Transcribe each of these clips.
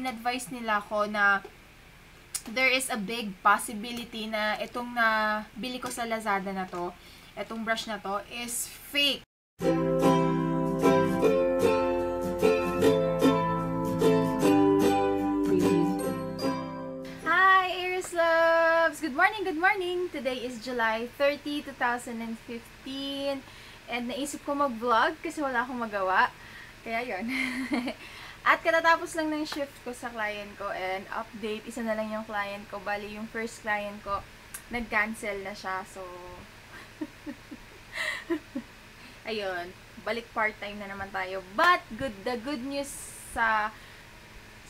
In-advise nila ako na there is a big possibility na itong bili ko sa Lazada na to, itong brush na to, is fake. Hi, Aries Loves! Good morning, good morning! Today is July 30, 2015. And naisip ko mag-vlog kasi wala akong magawa. Kaya yun. At katatapos lang ng shift ko sa client ko and update, isa na lang yung client ko. Bali, yung first client ko, nag-cancel na siya. So, ayun. Balik part-time na naman tayo. But, the good news sa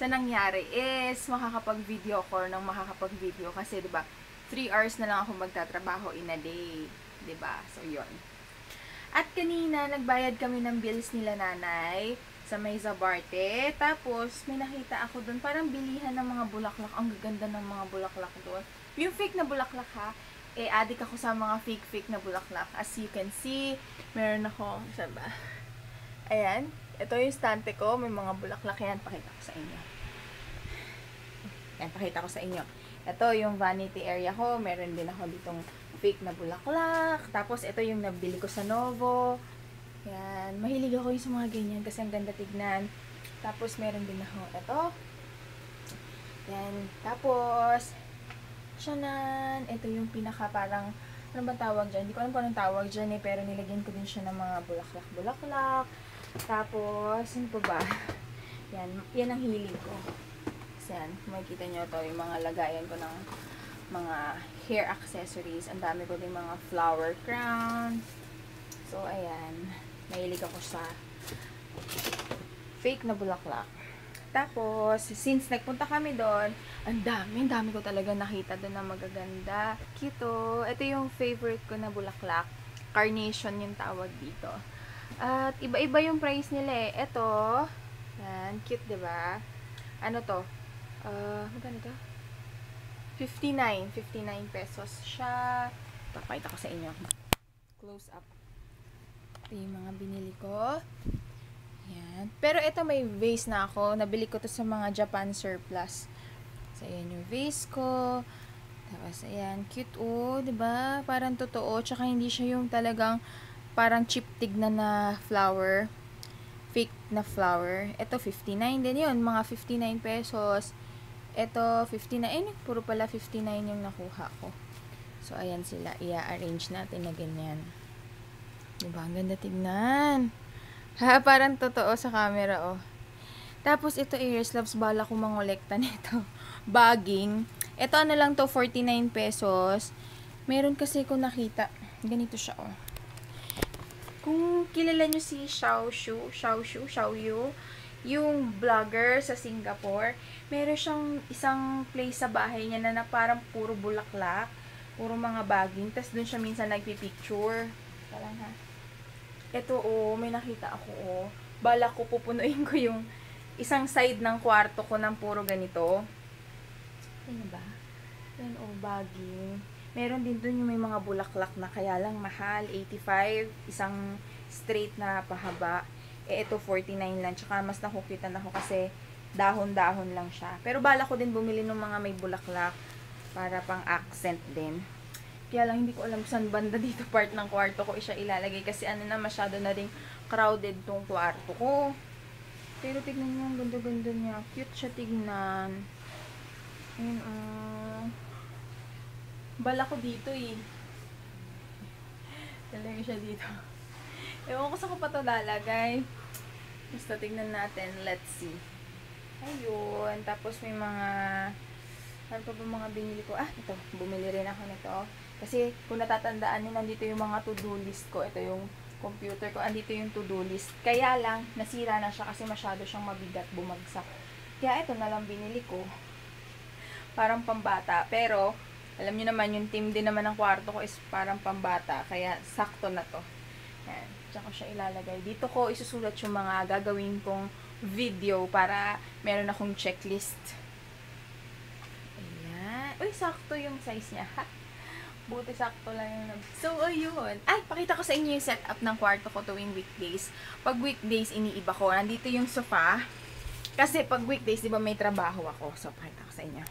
nangyari is makakapag-video ko ng makakapag-video. Kasi, diba, 3 hours na lang ako magtatrabaho in a day. Diba? So, yun. At kanina, nagbayad kami ng bills nila nanay sa may Zabarte. Tapos, may nakita ako doon. Parang bilihan ng mga bulaklak. Ang gaganda ng mga bulaklak doon. Yung fake na bulaklak ha, addict ako sa mga fake na bulaklak. As you can see, meron ako, saan ba? Ayan. Ito yung stante ko. May mga bulaklak yan. Pakita ko sa inyo. Ayan, pakita ko sa inyo. Ito yung vanity area ko. Meron din ako ditong fake na bulaklak. Tapos, ito yung nabili ko sa Novo. Yan. Mahilig ako yung sa mga ganyan kasi ang ganda tignan. Tapos, meron din ako ito. Yan. Tapos, syanan. Ito yung pinaka parang, ano ba tawag dyan? Hindi ko alam kung anong tawag dyan eh. Pero nilagyan ko din siya ng mga bulaklak-bulaklak. Tapos, ano pa ba? Yan. Yan ang hilig ko. Kasi yan. Makikita nyo ito. Yung mga lagayan ko ng mga hair accessories. Ang dami ko din mga flower crown. So, ayan. Mahilig ako sa fake na bulaklak. Tapos, since nagpunta kami doon, ang dami ko talaga nakita doon na magaganda. Cute oh. Ito yung favorite ko na bulaklak. Carnation yung tawag dito. At iba-iba yung price nila eh. Ito, yan, cute diba? Ano to? Magkano to? 59 pesos siya. Papakita ko sa inyo. Close up. Ito yung mga binili ko. Ayan. Pero ito may vase na ako. Nabili ko to sa mga Japan surplus. So, ayan yung vase ko. Tapos, ayan. Cute oh. Diba? Parang totoo. Tsaka hindi siya yung talagang parang cheap tignan na flower. Fake na flower. Ito, 59 din yun. Mga 59 pesos. Ito, 59. Ayun, puro pala 59 yung nakuha ko. So, ayan sila. I-arrange natin na ganyan. Diba? Ang ganda tignan. Ha, parang totoo sa camera, oh. Tapos, ito, Aries Loves, bala ko mangolekta nito. Bagging. Ito, ano lang to, 49 pesos. Meron kasi ko nakita. Ganito siya, oh. Kung kilala nyo si Xiaoyu, yung vlogger sa Singapore, meron siyang isang place sa bahay niya na parang puro bulaklak, puro mga bagging. Tapos, dun siya minsan nagpipicture. Parang, ha? Ito, oh, may nakita ako, oh. Balak ko pupunuin ko yung isang side ng kwarto ko ng puro ganito. Ano ba? Yan, oh, bagging. Meron din dun yung may mga bulaklak na kaya lang mahal, 85. Isang straight na pahaba. Eh, ito, 49 lang. Tsaka mas nakukitan ako kasi dahon-dahon lang siya. Pero balak ko din bumili ng mga may bulaklak para pang accent din. Kaya lang, hindi ko alam saan banda dito part ng kwarto ko siya ilalagay. Kasi ano na, masyado na rin crowded tong kwarto ko. Pero tignan nyo, ang ganda-ganda niya. Cute siya tignan. Ayun, bala ko dito eh. Talagay siya dito. Ewan ko saan ko pa ito lalagay. Basta tignan natin. Let's see. Ayun. Tapos may mga... Ano pa ba mga binili ko? Ito. Bumili rin ako nito. Kasi kung natatandaan nyo, nandito yung mga to-do list ko. Ito yung computer ko. Andito yung to-do list. Kaya lang, nasira na siya kasi masyado siyang mabigat, bumagsak. Kaya ito na lang binili ko. Parang pambata. Pero, alam nyo naman, yung team din naman ng kwarto ko is parang pambata. Kaya, sakto na to. Yan. Diyan ko siya ilalagay. Dito ko isusulat yung mga gagawin kong video para meron akong checklist. Ayan. Uy, sakto yung size niya, ha? Buti sakto lang yung So, ayun. Ay, pakita ko sa inyo yung setup ng kwarto ko tuwing weekdays. Pag weekdays, iniiba ko. Nandito yung sofa. Kasi pag weekdays, di ba may trabaho ako. So, pakita ko sa inyo.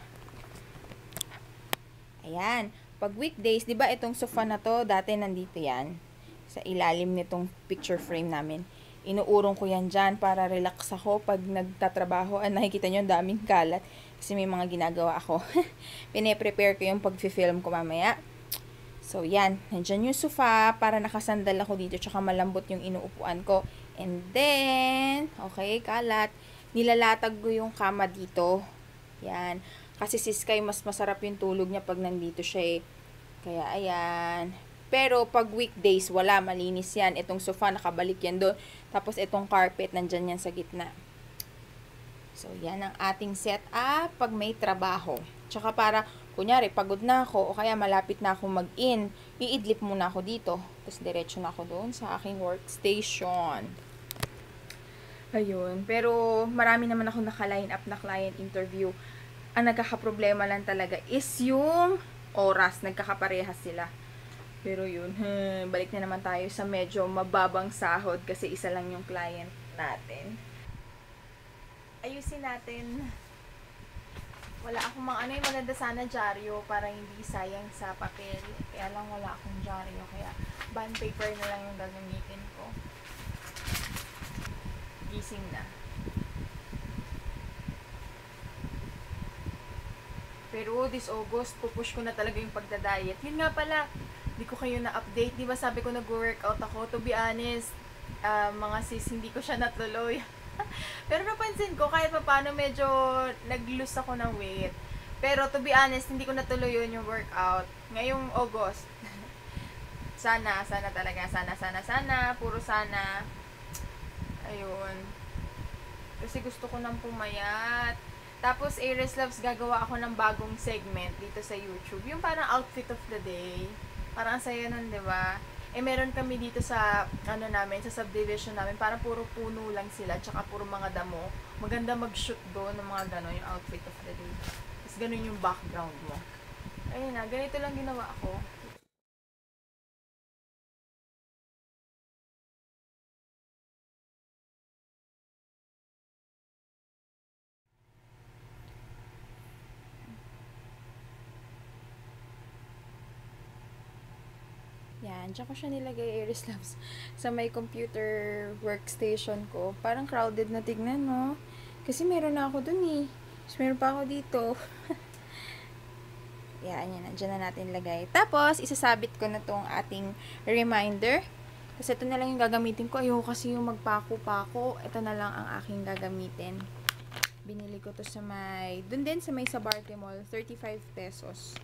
Ayan. Pag weekdays, di ba itong sofa na to, dati nandito yan. Sa ilalim nitong picture frame namin. Inuurong ko yan dyan para relax ako pag nagtatrabaho. Nakikita nyo, daming kalat. Kasi may mga ginagawa ako. Pine-prepare ko yung pag-film ko mamaya. So, yan. Nandyan yung sofa para nakasandal ako dito. Tsaka malambot yung inuupuan ko. And then, okay, kalat. Nilalatag ko yung kama dito. Yan. Kasi si Sky, mas masarap yung tulog niya pag nandito siya eh. Kaya, ayan. Pero, pag weekdays, wala. Malinis yan. Itong sofa, nakabalik yan doon. Tapos, itong carpet, nandyan yan sa gitna. So, yan ang ating setup pag may trabaho. Tsaka para, kunyari, pagod na ako, o kaya malapit na ako mag-in, iidlip muna ako dito. Tapos, diretso na ako doon sa aking workstation. Ayun. Pero, marami naman ako naka-line up na client interview. Ang nagkakaproblema lang talaga is yung oras. Nagkakaparehas sila. Pero yun, balik na naman tayo sa medyo mababang sahod kasi isa lang yung client natin. Ayusin natin. Wala akong maganda sana dyaryo para hindi sayang sa papel. Kaya lang wala akong dyaryo. Kaya bond paper na lang yung gagamitin ko. Gising na. Pero this August, pupush ko na talaga yung pagda-diet. Yun nga pala, hindi ko kayo na-update. Di ba sabi ko nag-workout ako? To be honest, mga sis, hindi ko siya natuloy. Pero napansin ko, kahit pa paano medyo nag-lose ako ng weight. Pero to be honest, hindi ko natuloy yun yung workout. Ngayong August, sana talaga, sana, puro sana. Ayun. Kasi gusto ko nang pumayat. Tapos, Aries Loves, gagawa ako ng bagong segment dito sa YouTube. Yung parang outfit of the day. Parang ang saya nun, di ba? Eh, meron kami dito sa, namin, sa subdivision namin. Parang puro puno lang sila, tsaka puro mga damo. Maganda mag-shoot doon ng mga gano'n, yung outfit of the day. Tapos, ganun yung background mo. Ayun na, ganito lang ginawa ako. Yan, dyan ko siya nilagay, Aries Loves, sa may computer workstation ko. Parang crowded na tignan, no? Kasi meron na ako dun eh. Tapos meron pa ako dito. Yan, dyan na natin lagay. Tapos, isasabit ko na tong ating reminder. Kasi ito na lang yung gagamitin ko. Ayoko kasi yung magpako-pako. Ito na lang ang aking gagamitin. Binili ko to sa may, dun din sa may Sabarte Mall, 35 pesos.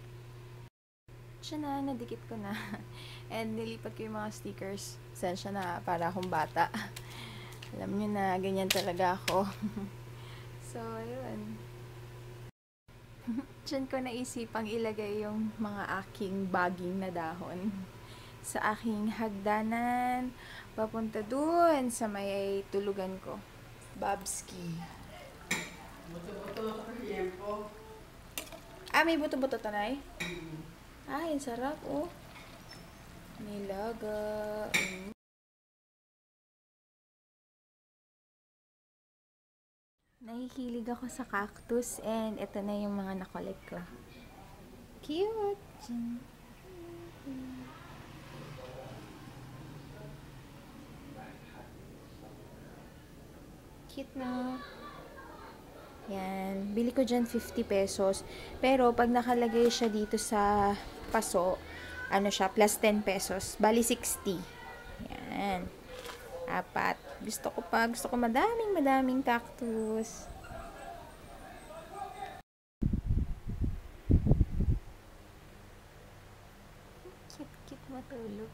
Siya na, nadikit ko na. And nilipat ko yung mga stickers. Sensya na, para akong bata. Alam nyo na, ganyan talaga ako. So, ayun. Diyan ko naisipang ilagay yung mga aking baging na dahon. Sa aking hagdanan. Papunta dun sa may tulugan ko. Babski. Buto-buto, yempo. May buto-buto tanay? Ang sarap, oh. Nilaga. Nahihilig ako sa cactus and ito na yung mga nakolek ko. Cute! Cute na. Yan. Bili ko dyan 50 pesos. Pero, pag nakalagay siya dito sa paso, siya, plus 10 pesos. Bali, 60. Yan. 4. Gusto ko madaming cactus. Cute matulog.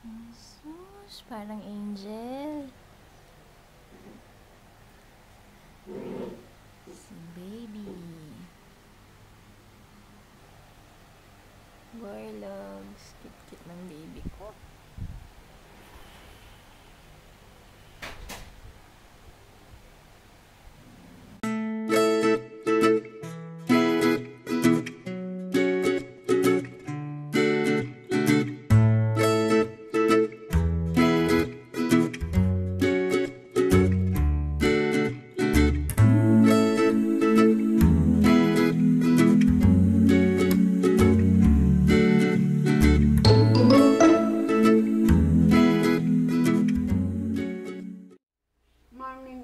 Jesus, parang angel. Si baby. Boy loves. Cute ng baby ko.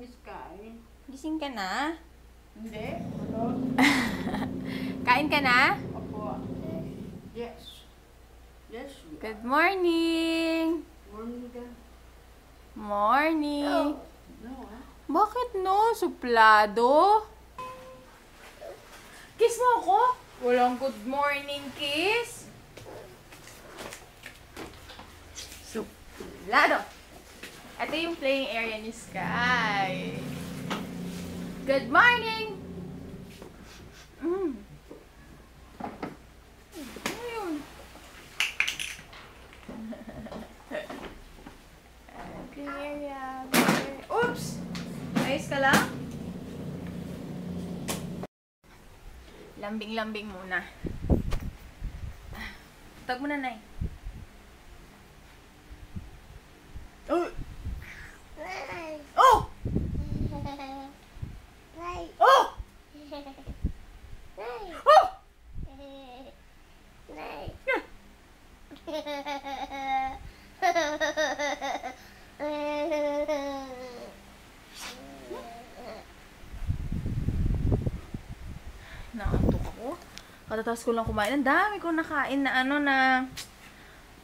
Sky. Gising ka na? Hindi. Ano? Kain ka na? Opo. Yes. Yes, we are. Good morning! Morning ka. Morning! No, ah. Bakit no? Suplado? Kiss mo ako? Walang good morning kiss. Suplado! Ito yung playing area ni Sky. Good morning! Ayun. Playing area. Oops! Ayos ka lang? Lambing-lambing muna. Tag mo na, Nay. Oh! Oh! Oh! Oh! Naantok ako. Katatapos ko lang kumain. Ang dami kong nakain na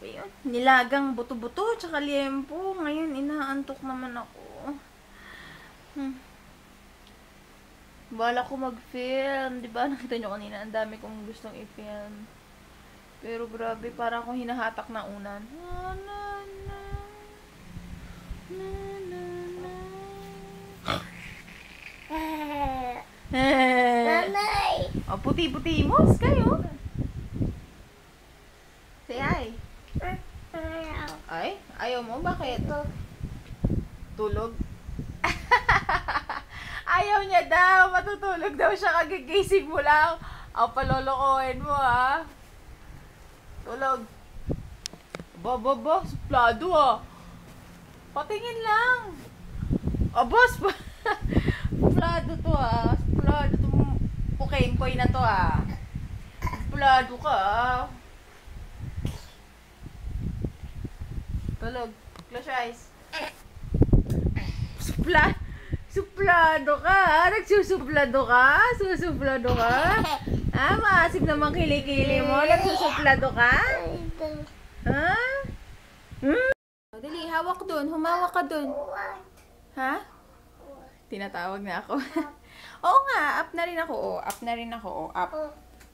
ayun, nilagang buto-buto tsaka liempo. Ngayon, inaantok naman ako. Bala ko mag-film. Diba? Nakita nyo kanina, ang dami kong gustong i-film. Pero grabe, para akong hinahatak na unan. Oh, puti-puti mo, Sky, oh. Say hi. Ay, ayaw mo? Bakit? Tulog? Ayaw niya daw. Matutulog daw siya. Kagigising mo lang. Ang palolokohin mo, ha? Tulog. Ba, suplado, ah. Patingin lang. Boss, suplado to, ah. Suplado to. Pukengkoy na to, ah. Suplado ka, ah. Tulog. Close your eyes. Suplado ka, ha? Nagsusuplado ka? Susuplado ka? Ha? Maasim naman kilikili mo. Nagsusuplado ka? Ha? Dali, hawak dun. Humawak ka dun. Ha? Tinatawag na ako. Oo nga, up na rin ako. Up na rin ako. Up.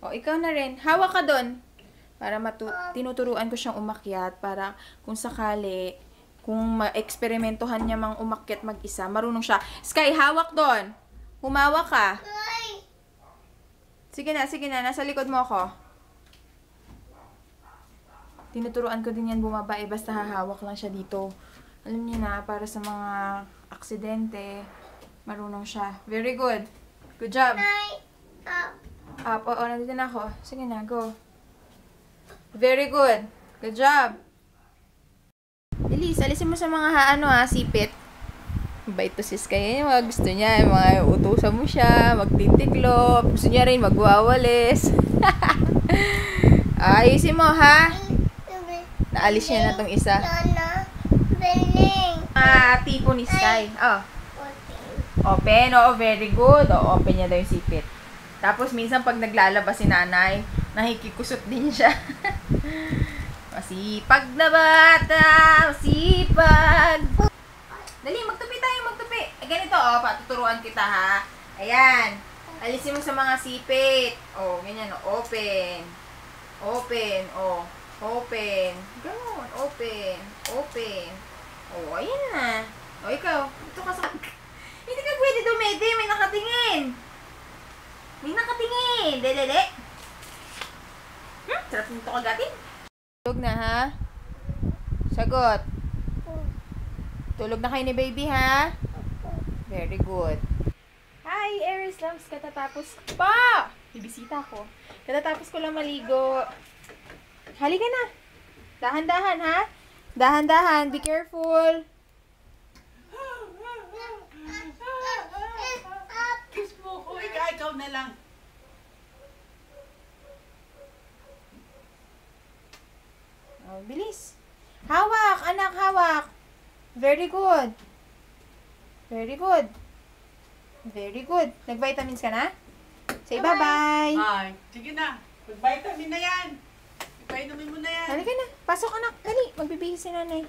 Ikaw na rin. Hawak ka dun. Para tinuturuan ko siyang umakyat. Para kung sakali, kung ma-eksperimentohan niya mang umakyat mag-isa, marunong siya. Sky, hawak dun. Humawak ka. Sige na. Nasa likod mo ako. Tinuturuan ko din yan bumaba, basta hahawak lang siya dito. Alam niyo na, para sa mga aksidente, marunong siya. Very good. Good job. Up. Oo, nandito na ako. Sige na, go. Very good. Good job. Elise, alisin mo sa mga sipit. Bait to si Sky. Yung mga gusto niya, yung mga utusan mo siya, magtitiklop. Gusto niya rin magwawalis. Ayusin mo, ha? Naalis niya na tong isa. Tipo ni Sky. Oh. Open. Oo, very good. Open niya daw yung sipit. Tapos, minsan pag naglalabas si nanay, nahikikusot din siya. Masipag na bata. Masipag. Dali, magtupi tayo, magtupi. Ganito, patuturuan kita, ha? Ayan. Alisin mo sa mga sipit. Ganyan, open. Open, open. Ganun, open. Ayan na. Ikaw, ito ka sa... Hindi ka pwede dumede, may nakatingin. Dede. Sarap nito kagatin. Tulog na, ha? Sagot. Tulog na kayo ni baby, ha? Very good. Hi, Aries Lamps. Katatapos pa! Bibisita ko. Katatapos ko lang maligo. Halika na. Dahan-dahan, ha? Dahan-dahan. Be careful. Kiss mo ko. Ikaw na lang. Bilis. Hawak, anak, hawak. Very good. Very good. Very good. Nag-vitamins ka na? Say bye-bye. Bye. Sige na. Mag-vitamin na yan. Ipainumin mo na yan. Halika na. Pasok anak. Dali. Magbibihis si nanay.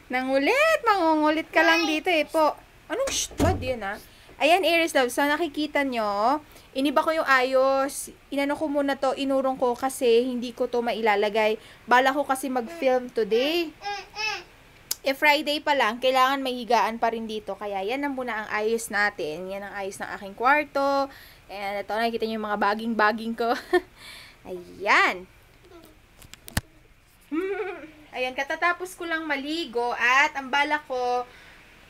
Nangulit. Mangungulit ka lang dito eh po. Anong shh? Bad yun ah. Ayan, Aries Love. So, nakikita nyo, iniba ko yung ayos. Inano ko muna to. Inurong ko kasi hindi ko to mailalagay. Bala ko kasi mag-film today. Friday pa lang, kailangan may higaan pa rin dito. Kaya yan ang muna ang ayos natin. Yan ang ayos ng aking kwarto. And ito, nakikita nyo yung mga baging-baging ko. Ayan. Ayan, katatapos ko lang maligo at ang bala ko,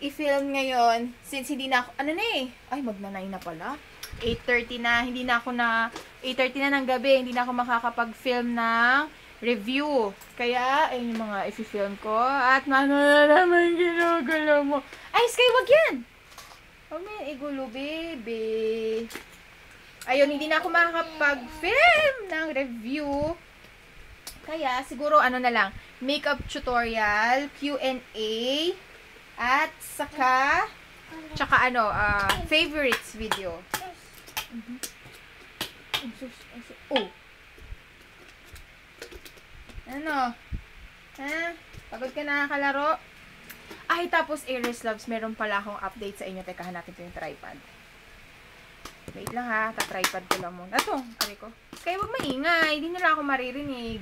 i-film ngayon, since hindi na ako, ano na eh, ay magna-9 na pala. 8:30 na, 8:30 na ng gabi, hindi na ako makakapag-film ng review. Kaya, ayun yung mga i-film ko. At ano na naman ginugulo mo. Ay, Sky, wag yan! Huwag mo yan igulo, baby. Ayun, hindi na ako makakapag-film ng review. Kaya, siguro, ano na lang, makeup tutorial, Q&A, at saka favorites video. Oh! Ano? Ha? Pagod ka na kalaro? Ay, tapos Aries Loves, meron pala akong update sa inyo. Teka, hanapin ko yung tripod. Wait lang ha, ta-tripod ko lang muna. Ito, ari ko. Kaya wag maingay, hindi nila ako maririnig.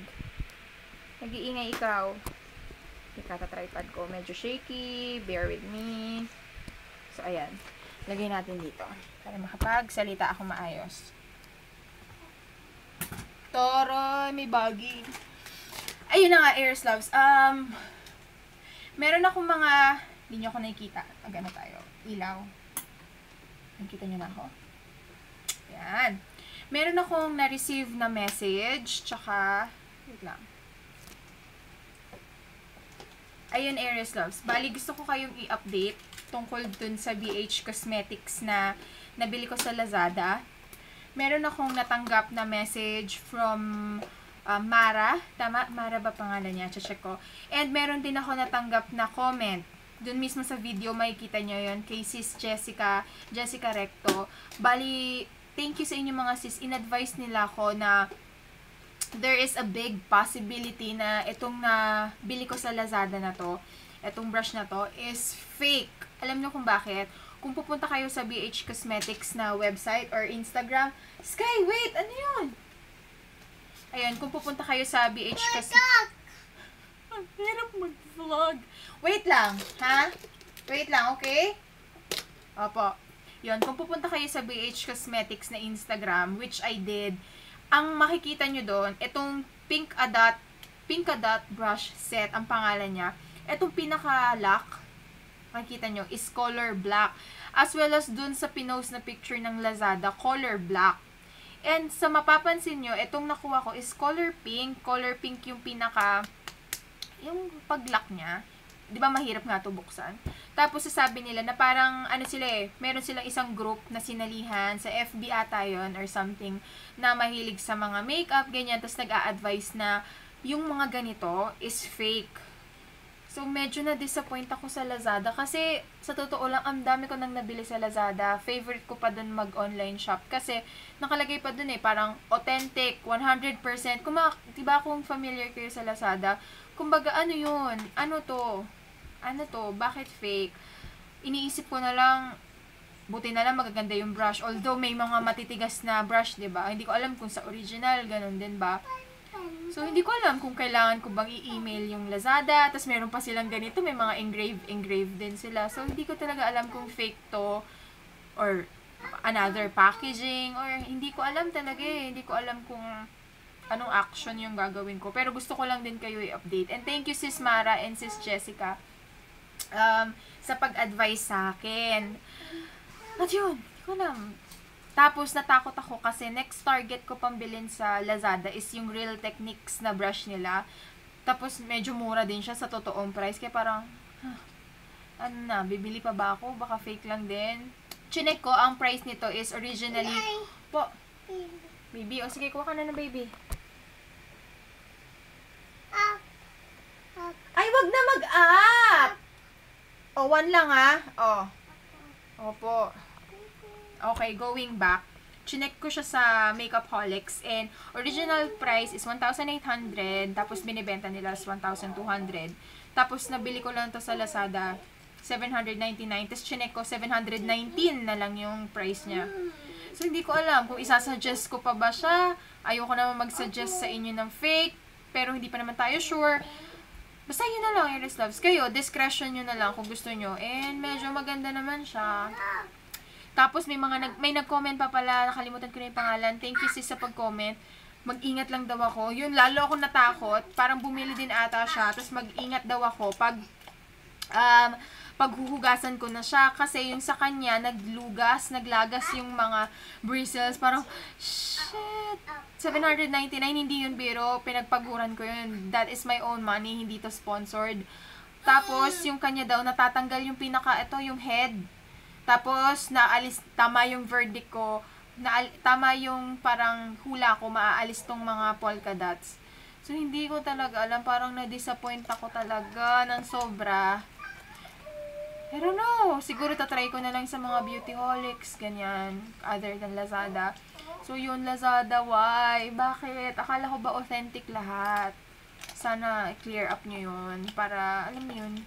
Nag-iingay ikaw. Teka, ta-tripod ko. Medyo shaky, bear with me. So, ayan. Lagay natin dito. Para makapagsalita ako maayos. Toro, may bagay. Ayun na nga, Aries Loves. Meron akong mga, hindi nyo ako nakikita. Magano tayo? Ilaw. Nakikita nyo na ako? Yan. Meron akong na-receive na message. Tsaka, wait lang. Ayun, Aries Loves. Bali, gusto ko kayong i-update tungkol dun sa BH Cosmetics na nabili ko sa Lazada. Meron akong natanggap na message from Mara. Tama? Mara ba pangalan niya? Check ko. And meron din ako natanggap na comment. Doon mismo sa video, makikita nyo yun. Kay Sis Jessica Recto. Bali, thank you sa inyo mga sis. In-advise nila ako na there is a big possibility na itong bili ko sa Lazada na to, itong brush na to, is fake. Alam nyo kung bakit? Kung pupunta kayo sa BH Cosmetics na website or Instagram, Sky, wait! Ano yun? Ayun, kung pupunta kayo sa BH Cosmetics... Ang hirap mag-vlog. Wait lang, ha? Wait lang, okay? Opo. Yun, kung pupunta kayo sa BH Cosmetics na Instagram, which I did, ang makikita nyo doon, itong Pink a Dot brush set, ang pangalan niya. Itong pinaka-lock, makikita nyo, is color black. As well as dun sa pinost na picture ng Lazada, color black. And sa mapapansin nyo, itong nakuha ko is color pink. Color pink yung yung pag-lock niya. Di ba mahirap nga ito buksan? Tapos sasabi nila na parang, ano sila meron silang isang group na sinalihan, sa FB ata yun, or something, na mahilig sa mga makeup, ganyan. Tapos nag-a-advise na yung mga ganito is fake. So, medyo na-disappoint ako sa Lazada kasi, sa totoo lang, ang dami ko nang nabili sa Lazada. Favorite ko pa dun mag-online shop kasi, nakalagay pa dun parang authentic, 100%. Diba kung familiar kayo sa Lazada, kumbaga, ano yun? Ano to? Bakit fake? Iniisip ko na lang, buti na lang magaganda yung brush. Although, may mga matitigas na brush, diba? Hindi ko alam kung sa original, ganun din ba? So, hindi ko alam kung kailangan ko bang i-email yung Lazada. Tapos, meron pa silang ganito. May mga engraved din sila. So, hindi ko talaga alam kung fake to or another packaging or hindi ko alam talaga Hindi ko alam kung anong action yung gagawin ko. Pero gusto ko lang din kayo i-update. And thank you Sis Mara and Sis Jessica sa pag-advise sa akin. At yun, hindi ko alam. Tapos, natakot ako kasi next target ko pambilin sa Lazada is yung Real Techniques na brush nila. Tapos, medyo mura din siya sa totoong price. Kaya parang, bibili pa ba ako? Baka fake lang din. Chinek ko, ang price nito is originally... Po, baby, sige, kuha ka na baby. Ay, wag na mag-up! 1 lang ha. Opo. Okay, going back. Chinek ko siya sa Makeupaholics and original price is 1,800 tapos binibenta nila is 1,200. Tapos nabili ko lang to sa Lazada 799. Tapos chinek ko 719 na lang yung price niya. So hindi ko alam kung isasuggest ko pa ba siya. Ayoko naman mag-suggest sa inyo ng fake pero hindi pa naman tayo sure. Basta yun na lang, Iris Loves. Kayo, discretion nyo na lang kung gusto nyo. And medyo maganda naman siya. Tapos may nag-comment pa pala, nakalimutan ko na yung pangalan. Thank you sis sa pag-comment. Mag-ingat lang daw ako. Yun, lalo ako natakot. Parang bumili din ata siya. Tapos mag-ingat daw ako paghuhugasan ko na siya. Kasi yung sa kanya, naglagas yung mga bristles. Parang, shit. 799, hindi yun biro. Pinagpaguran ko yun. That is my own money. Hindi to sponsored. Tapos, yung kanya daw, natatanggal yung yung head. Tapos, tama yung verdict ko, tama yung parang hula ko, maaalis tong mga polka dots. So, hindi ko talaga alam, parang na-disappoint ako talaga ng sobra. I don't know, siguro tatry ko na lang sa mga Beautyholics, ganyan, other than Lazada. So, yun, Lazada, why? Bakit? Akala ko ba authentic lahat? Sana clear up nyo yun, para, alam mo yun,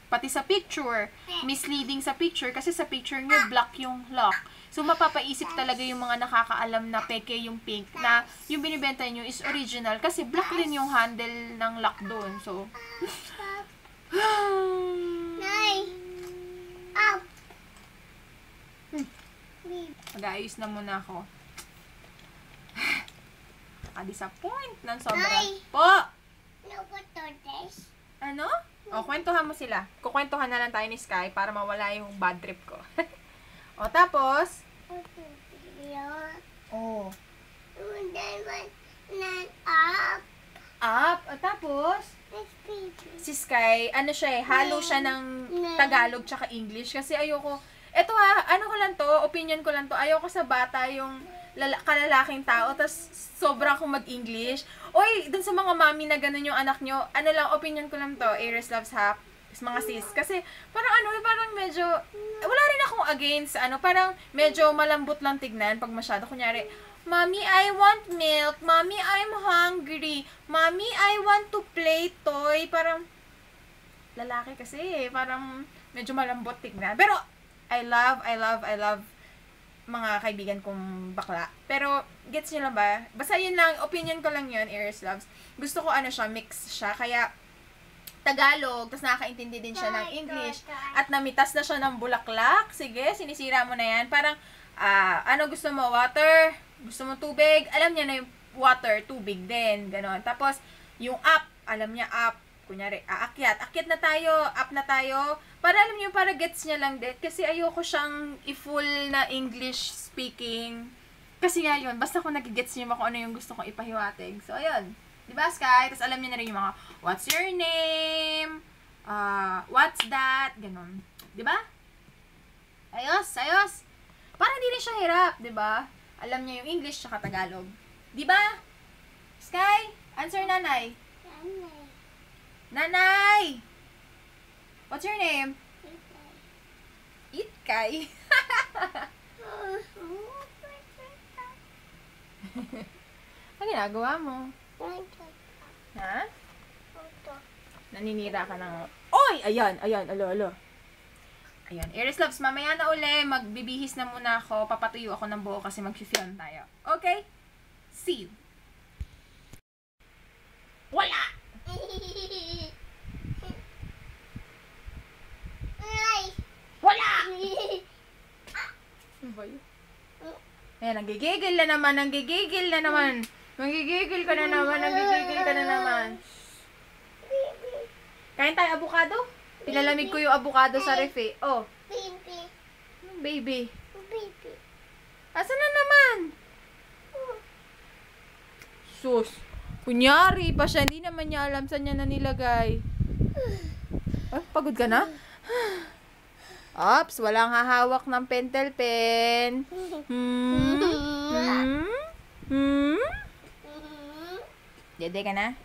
pati sa picture, misleading sa picture kasi sa picture nyo, black yung lock. So, mapapaisip talaga yung mga nakakaalam na peke yung pink na yung binibenta nyo is original kasi black din yung handle ng lock doon. So, mag-aayos na muna ako. Disappoint ng sobra. Po! Ano? O, kwentuhan mo sila. Kukwentuhan na lang tayo ni Sky para mawala yung bad trip ko. O, tapos? Oh. Up. O, tapos? Si Sky, ano siya halo siya ng Tagalog tsaka English. Kasi ayoko, eto ano ko lang to, opinion ko lang to, ayoko sa bata yung kalalaking tao, tas sobra akong mag-English. Oy, dun sa mga mami na ganun yung anak nyo, ano lang, opinion ko lang to, Iris Loves Hack, mga sis. Kasi, parang medyo, wala rin akong against, parang medyo malambot lang tignan pag masyado. Kunyari, Mommy, I want milk. Mommy, I'm hungry. Mommy, I want to play toy. Parang, lalaki kasi, parang medyo malambot tignan. Pero, I love mga kaibigan kong bakla. Pero, gets nyo lang ba? Basta yun lang, opinion ko lang yun, Iris Loves. Gusto ko siya, mix siya. Kaya, Tagalog, tapos nakakaintindi din siya ng English. At namitas na siya ng bulaklak. Sige, sinisira mo na yan. Parang, ano gusto mo? Water? Gusto mo tubig? Alam niya na yung water, tubig din. Ganon. Tapos, yung up, alam niya up. Kunyari, aakyat. Akyat na tayo, up na tayo. Para alam niyo, para gets niya lang din. Kasi ayoko siyang i-full na English speaking. Kasi nga yun, basta kung nag-gets niyo kung ano yung gusto kong ipahiwatig. So, ayun. Diba, Sky? Tapos alam niyo na rin yung mga, what's your name? What's that? Ganon. Diba? Ayos. Para hindi rin siya hirap, diba? Alam niya yung English tsaka Tagalog. Diba? Sky? Answer nanay. Nanay! What's your name? Itkay. Ano ginagawa mo? Ha? Naninira ka ng... Oy! Ayan. Alo. Ayan. Iris Loves, mamaya na uli. Magbibihis na muna ako. Papatuyo ako ng buho kasi mag-film tayo. Okay? See you. Wala! Wala! Ano ba yun? Ayan, nanggigigil na naman. Nanggigigil ka na naman. Kain tayo avocado? Pilalamig ko yung avocado sa ref eh. Oh. Baby. Asan na naman? Sus. Kunyari pa siya. Hindi naman niya alam saan niya na nilagay. Oh, pagod ka na? Ops, walang hahawak ng pentel pen. Dede ka na?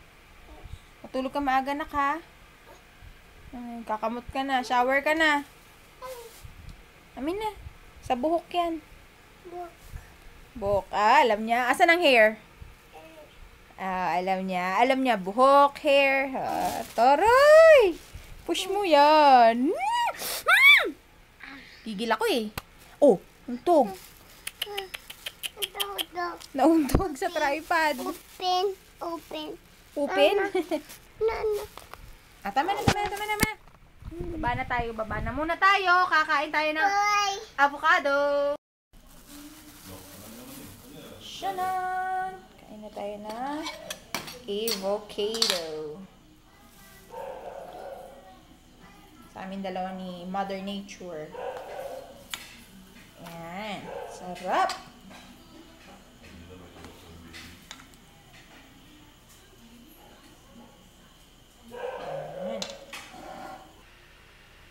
Matulog ka maaga na ka? Kakamot ka na. Shower ka na. Amin na. Sa buhok yan. Buhok. Alam niya. Asan ang hair? Alam niya. Alam niya. Buhok, hair. Taray! Push mo yan. Gigil ako eh. Oh, untog. Nauntog sa tripod. Open. Open? No. Tama na. Baba na muna tayo. Kakain tayo ng avocado. Shanan! Kain na tayo ng avocado. Sa amin dalawa ni Mother Nature. Yan. Sarap!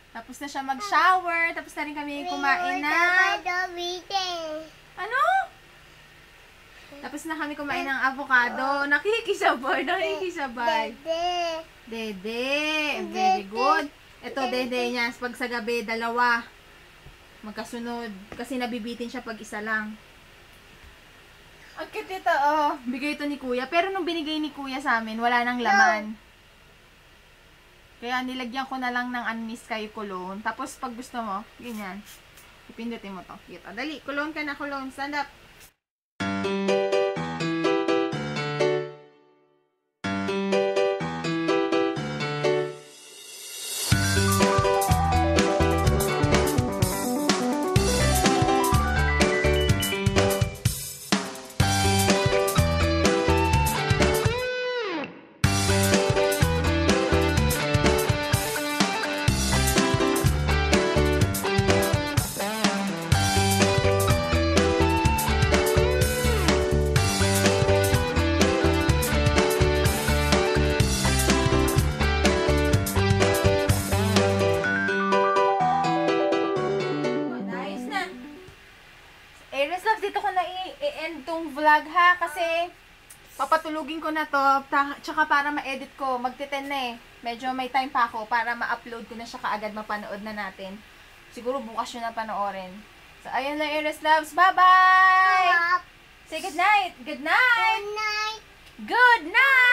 Tapos na siya mag-shower. Tapos na rin kami kumain na... Ano? Tapos na kami kumain ng avocado. Nakikisabay. Dede. Very good. Ito, dede niya. Pag sa gabi, dalawa. Magkasunod. Kasi nabibitin siya pag isa lang. Ang cute ito, oh. Bigay ito ni Kuya. Pero nung binigay ni Kuya sa amin, wala nang laman. Kaya nilagyan ko na lang ng anise kayo cologne. Tapos pag gusto mo, ganyan. Ipindutin mo to. Cute. Dali, cologne ka na, cologne. Stand up. Dito ko na i-end tong vlog ha, kasi papatulugin ko na to, tsaka para ma-edit ko, magti-10 na eh. Medyo may time pa ako para ma-upload ko na siya kaagad, mapanood na natin. Siguro bukas yun na panoorin. So, ayun lang, Eres Loves. Bye-bye! Say good night! Good night! Good night! Good night!